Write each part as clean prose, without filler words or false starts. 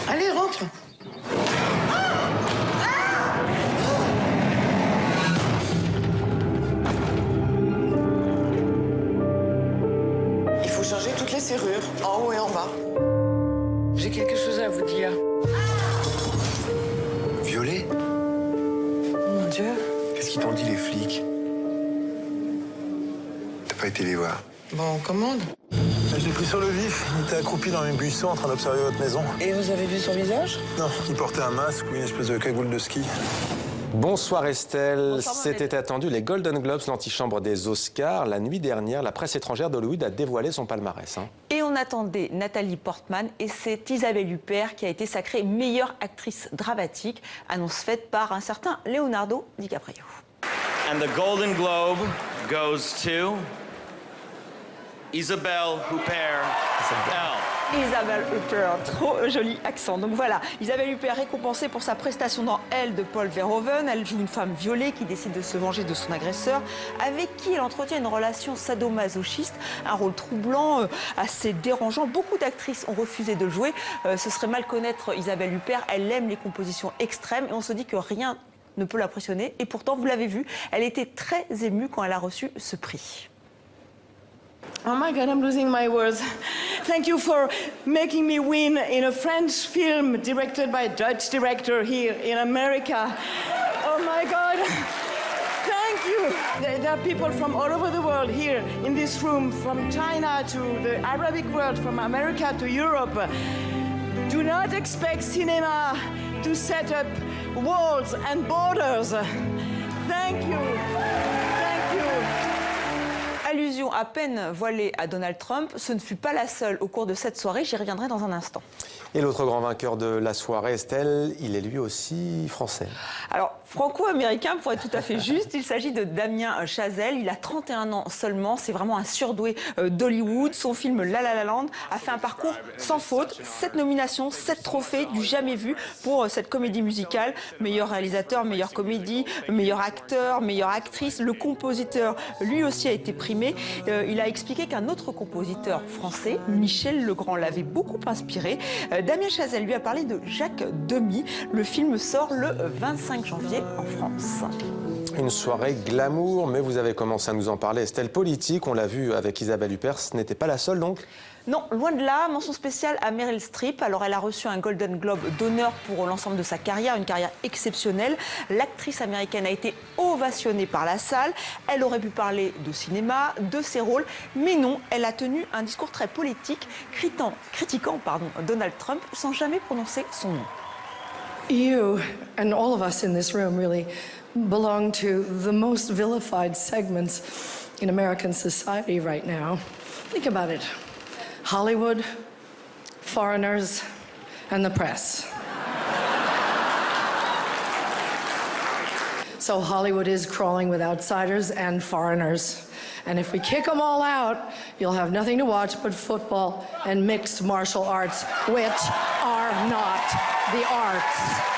Allez, rentre. Il faut changer toutes les serrures, en haut et en bas. J'ai quelque chose à vous dire. Violet? Mon Dieu. Qu'est-ce qu'ils t'ont dit, les flics? T'as pas été les voir? Bon, on commande. Je l'ai pris sur le vif. Il était accroupi dans les buissons en train d'observer votre maison. Et vous avez vu son visage? Non, il portait un masque ou une espèce de cagoule de ski. Bonsoir Estelle. Bonsoir, C'était attendu, les Golden Globes, l'antichambre des Oscars. La nuit dernière, la presse étrangère d'Hollywood a dévoilé son palmarès. Et on attendait Nathalie Portman et c'est Isabelle Huppert qui a été sacrée meilleure actrice dramatique, annonce faite par un certain Leonardo DiCaprio. And the Golden Globe goes to Isabelle Huppert. Isabelle Huppert, trop joli accent. Donc voilà, Isabelle Huppert récompensée pour sa prestation dans Elle de Paul Verhoeven. Elle joue une femme violée qui décide de se venger de son agresseur, avec qui elle entretient une relation sadomasochiste, un rôle troublant, assez dérangeant. Beaucoup d'actrices ont refusé de le jouer. Ce serait mal connaître Isabelle Huppert. Elle aime les compositions extrêmes et on se dit que rien ne peut l'impressionner. Et pourtant, vous l'avez vu, elle était très émue quand elle a reçu ce prix. Oh my God, I'm losing my words. Thank you for making me win in a French film directed by a Dutch director here in America. Oh my God. Thank you. There are people from all over the world here in this room, from China to the Arabic world, from America to Europe. Do not expect cinema to set up walls and borders. Thank you. Thank you. Allusion à peine voilée à Donald Trump, ce ne fut pas la seule au cours de cette soirée, j'y reviendrai dans un instant. Et l'autre grand vainqueur de la soirée, Estelle, il est lui aussi français. Alors, franco-américain pour être tout à fait juste, il s'agit de Damien Chazelle, il a 31 ans seulement, c'est vraiment un surdoué d'Hollywood. Son film La La Land a fait un parcours sans faute, 7 nominations, 7 trophées, du jamais vu pour cette comédie musicale. Meilleur réalisateur, meilleure comédie, meilleur acteur, meilleure actrice. Le compositeur, lui aussi, a été primé. Il a expliqué qu'un autre compositeur français, Michel Legrand, l'avait beaucoup inspiré. Damien Chazelle lui a parlé de Jacques Demy. Le film sort le 25 janvier en France. Une soirée glamour, mais vous avez commencé à nous en parler. Estelle, politique, on l'a vu avec Isabelle Huppert, ce n'était pas la seule donc? Non, loin de là, mention spéciale à Meryl Streep. Alors, elle a reçu un Golden Globe d'honneur pour l'ensemble de sa carrière, une carrière exceptionnelle. L'actrice américaine a été ovationnée par la salle. Elle aurait pu parler de cinéma, de ses rôles, mais non, elle a tenu un discours très politique, critiquant Donald Trump sans jamais prononcer son nom. You and all of us in this room really belong to the most vilified segments in American society right now. Think about it. Hollywood, foreigners, and the press. So Hollywood is crawling with outsiders and foreigners. And if we kick them all out, you'll have nothing to watch but football and mixed martial arts, which are not the arts.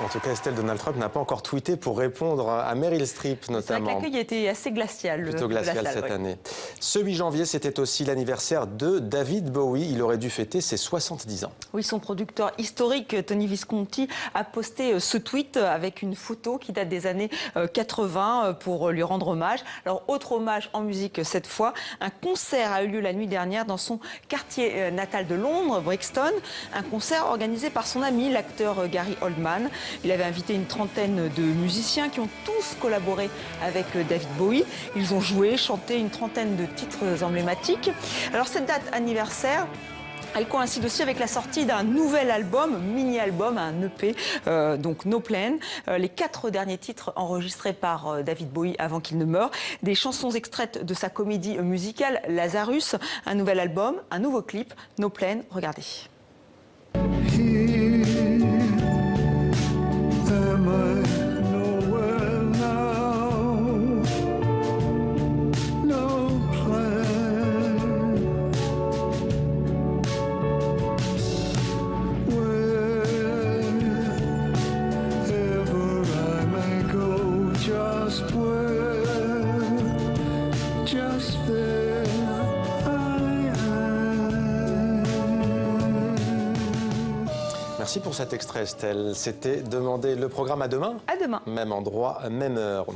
En tout cas, Estelle, Donald Trump n'a pas encore tweeté pour répondre à Meryl Streep, notamment. L'accueil était assez glacial. Plutôt glacial cette année. Ce 8 janvier, c'était aussi l'anniversaire de David Bowie. Il aurait dû fêter ses 70 ans. Oui, son producteur historique, Tony Visconti, a posté ce tweet avec une photo qui date des années 80 pour lui rendre hommage. Alors, autre hommage en musique cette fois. Un concert a eu lieu la nuit dernière dans son quartier natal de Londres, Brixton. Un concert organisé par son ami, l'acteur Gary Oldman. Il avait invité une trentaine de musiciens qui ont tous collaboré avec David Bowie. Ils ont joué, chanté une trentaine de titres emblématiques. Alors cette date anniversaire, elle coïncide aussi avec la sortie d'un nouvel album, mini-album, un EP, donc No Plan. Les 4 derniers titres enregistrés par David Bowie avant qu'il ne meure. Des chansons extraites de sa comédie musicale Lazarus. Un nouvel album, un nouveau clip, No Plan. Regardez. Just there I Merci pour cet extrait, Estelle. C'était Demander le programme à demain. À demain. Même endroit, même heure.